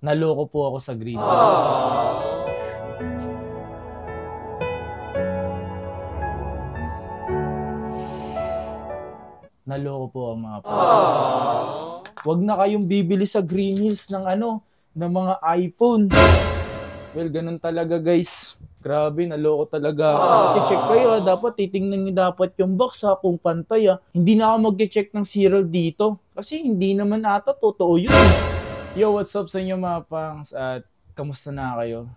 Naloko po ako sa Green Hills. Naloko po ang mga paps. Huwag na kayong bibili sa Green Hills ng ng mga iPhone. Well, ganun talaga guys. Grabe, naloko talaga. Check kayo dapat titingnan niyo dapat yung box kung pantay Hindi na ako mag-check ng serial dito. Kasi hindi naman ata totoo yun. Yo, what's up sa inyo mga pangs at kamusta na kayo?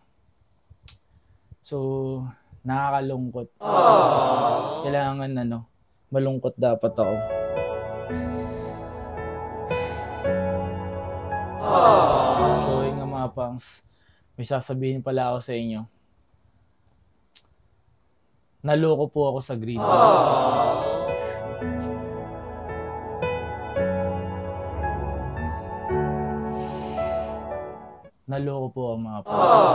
So, nakakalungkot. Kailangan malungkot dapat ako. So, yun nga mga pangs, may sasabihin pala ako sa inyo. Naloko po ako sa Green Hills. Naloko po ang mga paps.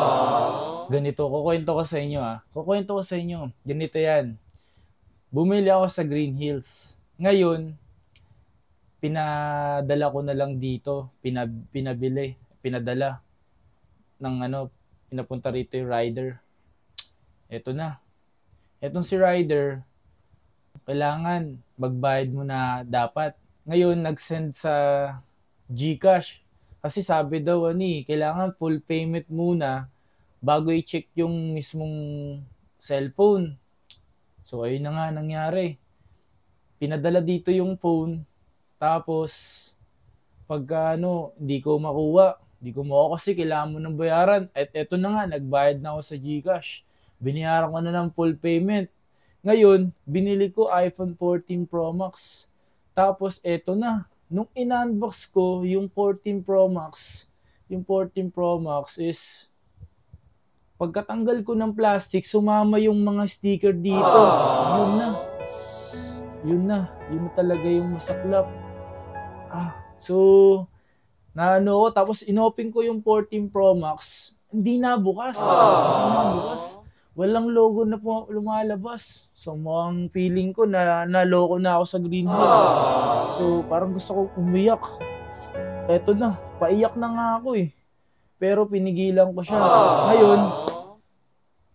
Ganito, kukwento ko sa inyo Kukwento ko sa inyo. Ganito yan. Bumili ako sa Green Hills. Ngayon, pinadala ko na lang dito. Pinadala ng pinapunta rito yung rider. Eto na. Etong si rider, kailangan magbayad mo na dapat. Ngayon, nag-send sa GCash. Kasi sabi daw, kailangan full payment muna bago i-check yung mismong cellphone. So, ayun na nga nangyari. Pinadala dito yung phone. Tapos, pagka hindi ko makuha kasi kailangan mo ng bayaran. At eto na nga, nagbayad na ako sa GCash. Binayaran ko na ng full payment. Ngayon, binili ko iPhone 14 Pro Max. Tapos, eto na. Nung in-unbox ko, yung 14 Pro Max is, pagkatanggal ko ng plastic, sumama yung mga sticker dito. Yun na talaga yung masaklap. So, tapos inopen ko yung 14 Pro Max, hindi na bukas. Walang logo na po lumalabas. So, mukhang feeling ko na naloko na ako sa Green Hills. So, parang gusto ko umiyak. Eto na, paiyak na nga ako Pero pinigilan ko siya. Ngayon,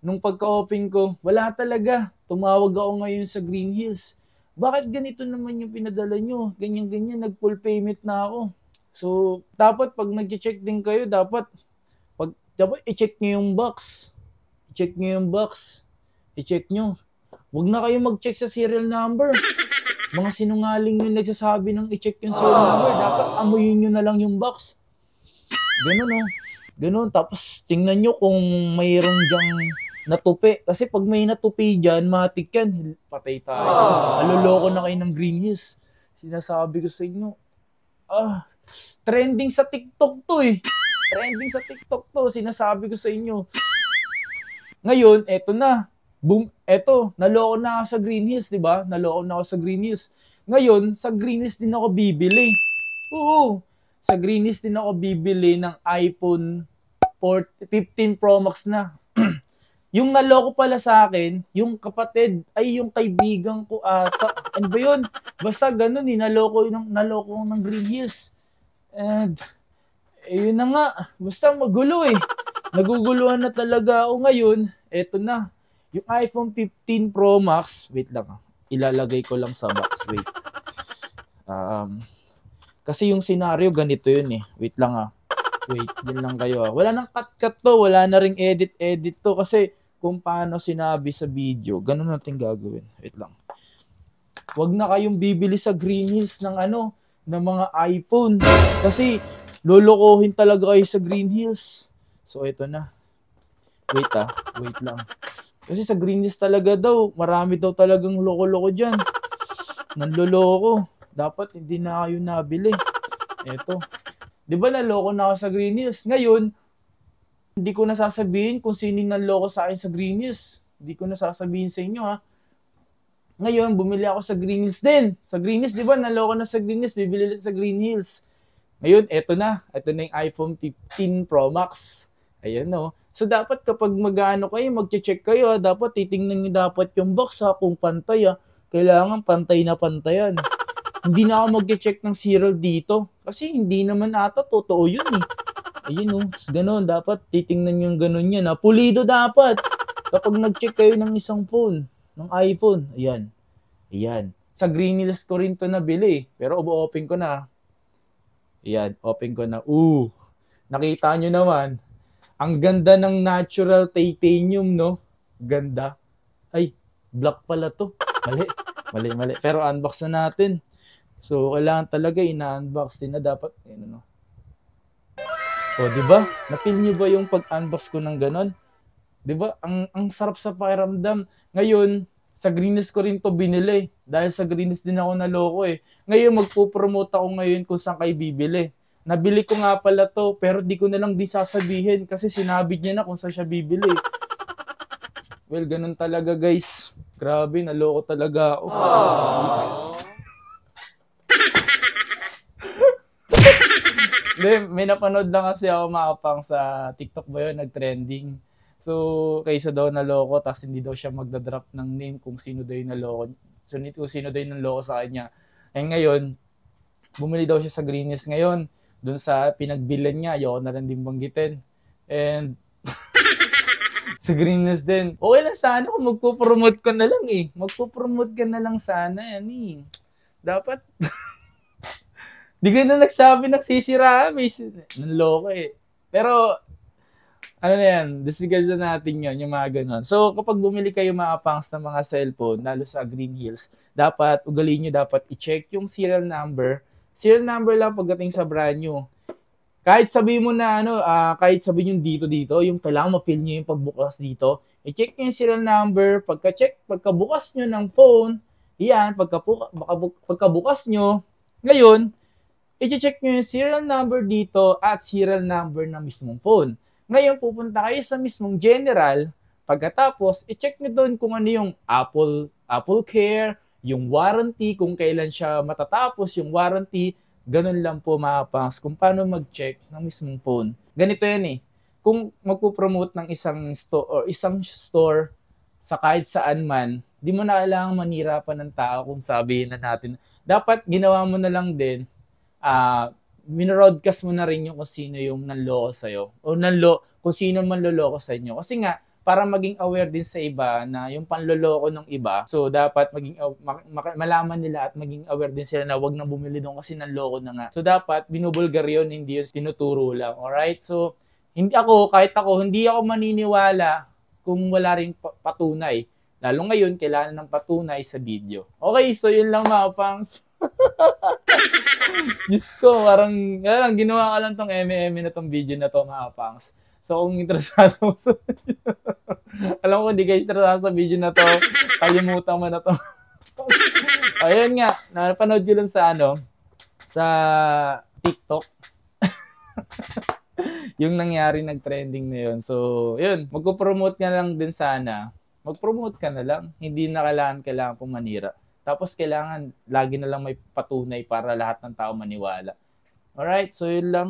nung pagka-open ko, wala talaga. Tumawag ako ngayon sa Green Hills. Bakit ganito naman yung pinadala nyo? Ganyan-ganyan, nag-full payment na ako. So, dapat pag nag-check din kayo, dapat i-check nyo yung box. I-check nyo. Huwag na kayo mag-check sa serial number. Mga sinungaling yung nagsasabi ng i-check yung serial number. Dapat amuyin nyo na lang yung box. Ganun. Tapos tingnan nyo kung mayroong dyang natupi. Kasi pag may natupi dyan, matik yan. Patay tayo. Maloloko na kayo ng Green Hills. Sinasabi ko sa inyo. Trending sa TikTok to Sinasabi ko sa inyo. Ngayon, eto na. Boom, eto. Naloko na ako sa Green Hills, di ba? Ngayon, sa Green Hills din ako bibili. Oo. Sa Green Hills din ako bibili ng iPhone 15 Pro Max na. Yung naloko pala sa akin, yung kapatid, ay yung kaibigan ko ata. Ano ba yun? Basta ganun naloko ng Green Hills. And, yun na nga. Basta magulo Naguguluhan na talaga ako ngayon. Eto na. Yung iPhone 15 Pro Max. Wait lang. Ilalagay ko lang sa box. Wait. Kasi yung scenario ganito yun Wait lang Wait. Din lang kayo Wala nang cut to. Wala na ring edit to. Kasi kung paano sinabi sa video, ganun natin gagawin. Wait lang. Huwag na kayong bibili sa Green Hills ng ng mga iPhone. Kasi lolokohin talaga kayo sa Green Hills. So, ito na. Wait lang. Kasi sa Green Hills talaga daw, marami daw talagang loko-loko dyan. Nanloloko. Dapat hindi na kayo nabili. Eto. Di ba naloko na ako sa Green Hills? Ngayon, hindi ko nasasabihin kung sino nanloko sa akin sa Green Hills. Hindi ko nasasabihin sa inyo Ngayon, bumili ako sa Green Hills din. Sa Green Hills, di ba naloko na sa Green Hills, bibili ulit sa Green Hills. Ngayon, eto na. Ito na yung iPhone 15 Pro Max. Ayan So, dapat kapag mag-check kayo, dapat titingnan nyo dapat yung box kung pantay Kailangan pantay na pantayan. Hindi na ako mag-check ng serial dito. Kasi hindi naman ata totoo yun Ayun oh, ganun. Dapat titingnan yung ganun yan. Pulido dapat. Kapag nag-check kayo ng isang phone, ng iPhone, ayan. Ayan. Sa Green Hills ko rin to nabili. Pero open ko na. Ayan, open ko na. Nakita nyo naman. Ang ganda ng natural titanium, no? Ganda. Ay, black pala to. Mali. Pero unbox na natin. So, kailangan talaga ina-unbox din na dapat. Ayan, ano. Di ba? Na-feel nyo ba yung pag-unbox ko ng ganon? Di ba? Ang sarap sa pakiramdam. Ngayon, sa Greenest ko rin to binili. Dahil sa Greenest din ako naloko eh. Ngayon, magpo-promote ako ngayon kung saan kayo bibili. Nabili ko nga pala to, pero di ko na lang di sasabihin kasi sinabi niya na kung saan siya bibili. Well, ganun talaga guys. Grabe, naloko talaga ako. May napanood lang kasi ako makapang sa TikTok ba yun, nag-trending. So, kaysa daw naloko, tapos hindi daw siya magdadrop ng name kung sino daw yung naloko. Kung sino daw yung naloko sa kanya. Ngayon, bumili daw siya sa Greenest ngayon. Doon sa pinagbilan niya, ayoko na lang din banggitin. And, sa Greenest din. Okay lang sana kung magpo-promote ka na lang eh. Magpo-promote ka na lang sana yan eh. Dapat, di ka na nagsabi ng sisiraan. Nanloko eh. Pero, ano na yan, disregard na natin yun, yung mga ganun. So, kapag bumili kayo mga pangs ng mga cellphone, lalo sa Green Hills, dapat, ugaliin nyo, dapat i-check yung serial number. Serial number lang pagdating sa brand new. Kahit sabihin mo na, kahit sabihin yung dito, yung kailangan mapil nyo yung pagbukas dito, i-check nyo yung serial number, pagkabukas nyo ng phone, yan, pagkabukas nyo, ngayon, i-check nyo yung serial number dito at serial number ng mismong phone. Ngayon, pupunta kayo sa mismong general. Pagkatapos, i-check nyo doon kung ano yung Apple Care, yung warranty, kung kailan siya matatapos yung warranty. Ganun lang po mga pangs kung paano mag-check ng mismong phone. Ganito yan eh. Kung magpo-promote ng isang store sa kahit saan man, di mo na kailangan manirapan ng tao kung sabihin na natin. Dapat ginawa mo na lang din, minroadcast mo na rin yung kung sino yung nanloko sa'yo. O kung sino man loloko sa inyo. Kasi nga, para maging aware din sa iba na yung panloloko ng iba, so dapat malaman nila at maging aware din sila na wag nang bumili doon kasi nanloko na nga. So dapat binubulgar yun, hindi yun tinuturo lang. Alright? So, kahit ako, hindi ako maniniwala kung wala rin patunay. Lalo ngayon, kailangan ng patunay sa video. Okay, so yun lang mga pangs. Diyos ko, parang ginawa ka lang tong eme na tong video na to mga pangs. So kung interesado sa alam ko hindi kayo interesado sa video na to, kalimutan mo na to. Ayun nga, napanood ko lang sa TikTok. Yung nangyari, nag-trending na yun. So, yun, magpo-promote ka lang din sana. Mag-promote ka na lang. Hindi na kailangan pumanira. Tapos kailangan lagi na lang may patunay para lahat ng tao maniwala. Alright, so yun lang.